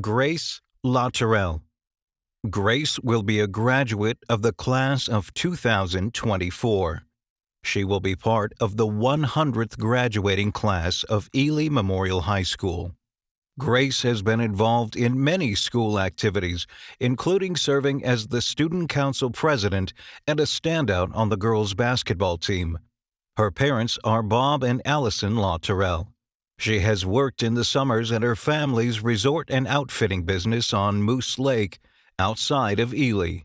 Grace LaTourell. Grace will be a graduate of the class of 2024. She will be part of the 100th graduating class of Ely Memorial High School. Grace has been involved in many school activities, including serving as the student council president and a standout on the girls' basketball team. Her parents are Bob and Allison LaTourell. She has worked in the summers at her family's resort and outfitting business on Moose Lake, outside of Ely.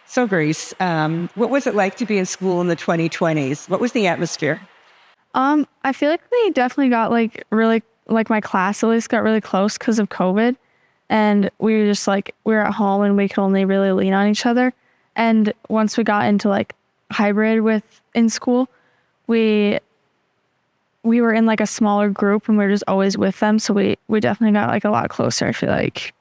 So Grace, what was it like to be in school in the 2020s? What was the atmosphere? I feel like we definitely got my class at least got really close because of COVID. And we were just we were at home and we could only really lean on each other. And once we got into hybrid in school, we were in a smaller group and we were just always with them. So we definitely got a lot closer, I feel like.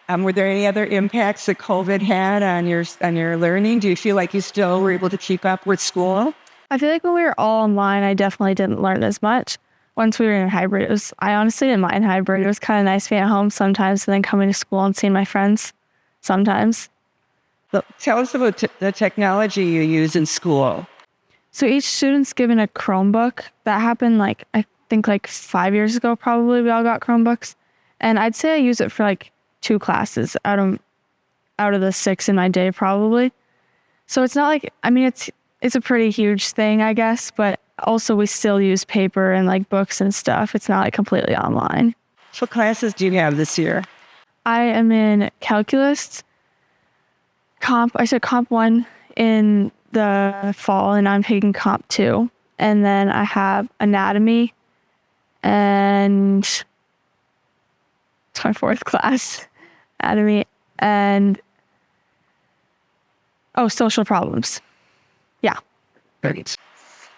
Were there any other impacts that COVID had on your learning? Do you feel like you still were able to keep up with school? I feel like when we were all online, I definitely didn't learn as much. Once we were in hybrid, I honestly didn't mind hybrid. It was kind of nice being at home sometimes and then coming to school and seeing my friends sometimes. So tell us about the technology you use in school. So each student's given a Chromebook. That happened I think 5 years ago probably we all got Chromebooks. And I'd say I use it for 2 classes out of the 6 in my day probably. So it's not it's a pretty huge thing, I guess, but also we still use paper and books and stuff. It's not completely online. What classes do you have this year? I am in calculus, I took comp 1 in the fall and I'm taking comp 2. And then I have anatomy and it's my 4th class, anatomy and social problems. Yeah. Great.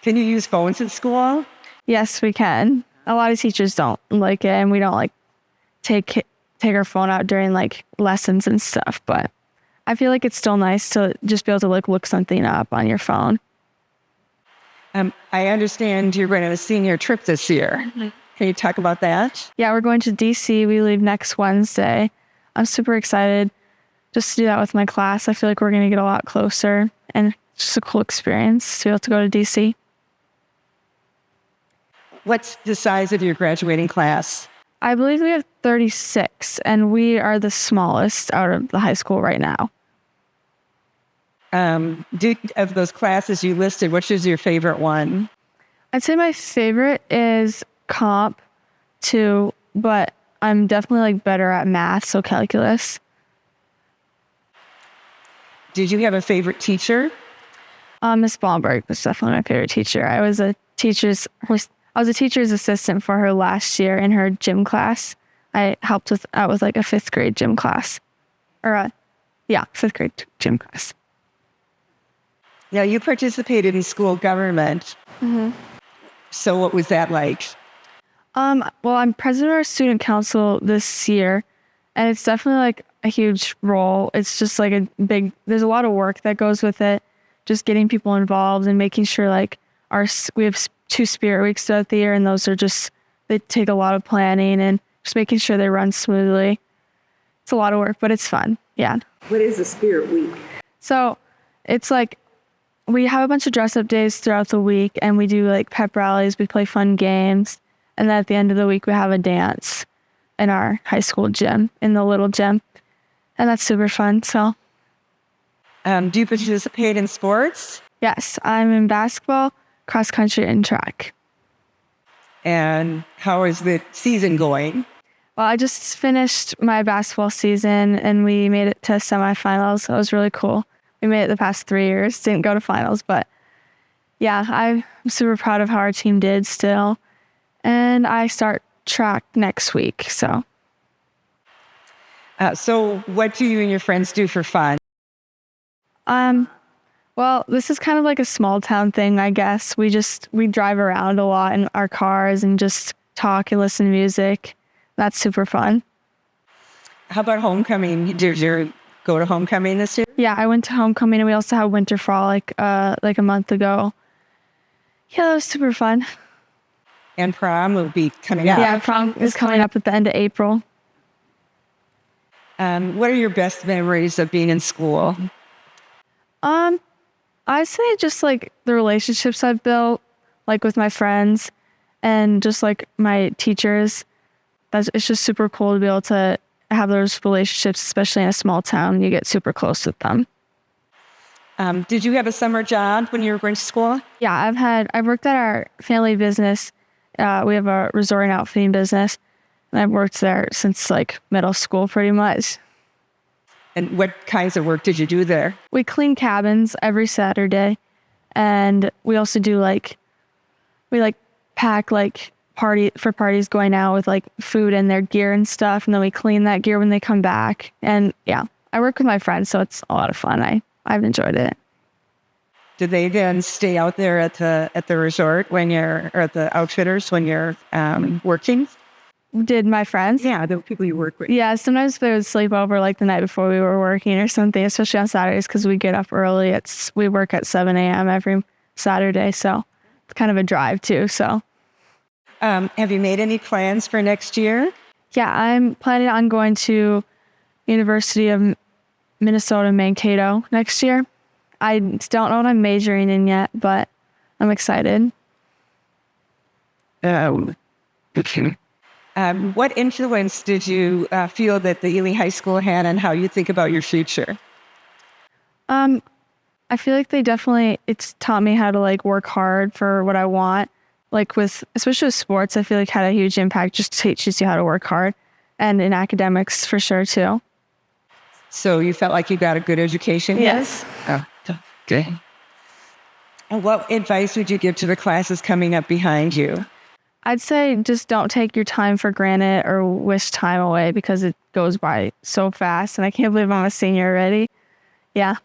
Can you use phones in school? Yes, we can. A lot of teachers don't like it, and we don't take our phone out during lessons and stuff. But I feel like it's still nice to just be able to look something up on your phone. I understand you're going to a senior trip this year. Mm-hmm. Can you talk about that? Yeah, we're going to DC. We leave next Wednesday. I'm super excited just to do that with my class. I feel like we're going to get a lot closer, and it's just a cool experience to be able to go to DC. What's the size of your graduating class? I believe we have 36, and we are the smallest out of the high school right now. Of those classes you listed, which is your favorite one? I'd say my favorite is comp 2, but I'm definitely better at math, so calculus. Did you have a favorite teacher? Miss Blomberg was definitely my favorite teacher. I was a teacher's assistant for her last year in her gym class. I helped out with a 5th grade gym class. 5th grade gym class. Now, you participated in school government. Mm-hmm. So what was that like? Well, I'm president of our student council this year, and it's definitely a huge role. It's just there's a lot of work that goes with it. Just getting people involved and making sure we have 2 spirit weeks throughout the year, and those are they take a lot of planning and just making sure they run smoothly. It's a lot of work, but it's fun. Yeah. What is a spirit week? So it's we have a bunch of dress up days throughout the week, and we do pep rallies. We play fun games. And then at the end of the week, we have a dance in our high school gym, in the little gym. And that's super fun. So, do you participate in sports? Yes, I'm in basketball, cross country, and track. And how is the season going? Well, I just finished my basketball season and we made it to semifinals. So it was really cool. We made it the past 3 years, didn't go to finals, but yeah, I'm super proud of how our team did still. And I start track next week, so. So what do you and your friends do for fun? Well, this is kind of a small town thing, I guess. We drive around a lot in our cars and just talk and listen to music. That's super fun. How about homecoming? Did you go to homecoming this year? Yeah, I went to homecoming, and we also had winter frolic a month ago. Yeah, that was super fun. And prom will be coming up. Yeah, prom is coming up at the end of April. What are your best memories of being in school? I say just like the relationships I've built, like with my friends and just like my teachers. It's just super cool to be able to have those relationships, especially in a small town. You get super close with them. Did you have a summer job when you were going to school? Yeah, I've worked at our family business. We have a resort and outfitting business, and I've worked there since like middle school pretty much. And what kinds of work did you do there? We clean cabins every Saturday, and we also do we pack parties going out with like food and their gear and stuff, and then we clean that gear when they come back. And yeah, I work with my friends, so it's a lot of fun. I've enjoyed it. Did they then stay out there at the resort or at the outfitters when you're working? Did my friends? Yeah, the people you work with. Yeah, sometimes they would sleep over like the night before we were working or something, especially on Saturdays because we get up early. We work at 7 a.m. every Saturday, so it's kind of a drive too. So, have you made any plans for next year? Yeah, I'm planning on going to University of Minnesota Mankato next year. I don't know what I'm majoring in yet, but I'm excited. What influence did you feel that the Ely High School had on how you think about your future? I feel like it's taught me how to like work hard for what I want. Like especially with sports, I feel like had a huge impact, just teaches you how to work hard, and in academics for sure too. So you felt like you got a good education? Yes. Oh, okay. And what advice would you give to the classes coming up behind you? I'd say just don't take your time for granted or wish time away because it goes by so fast. And I can't believe I'm a senior already. Yeah.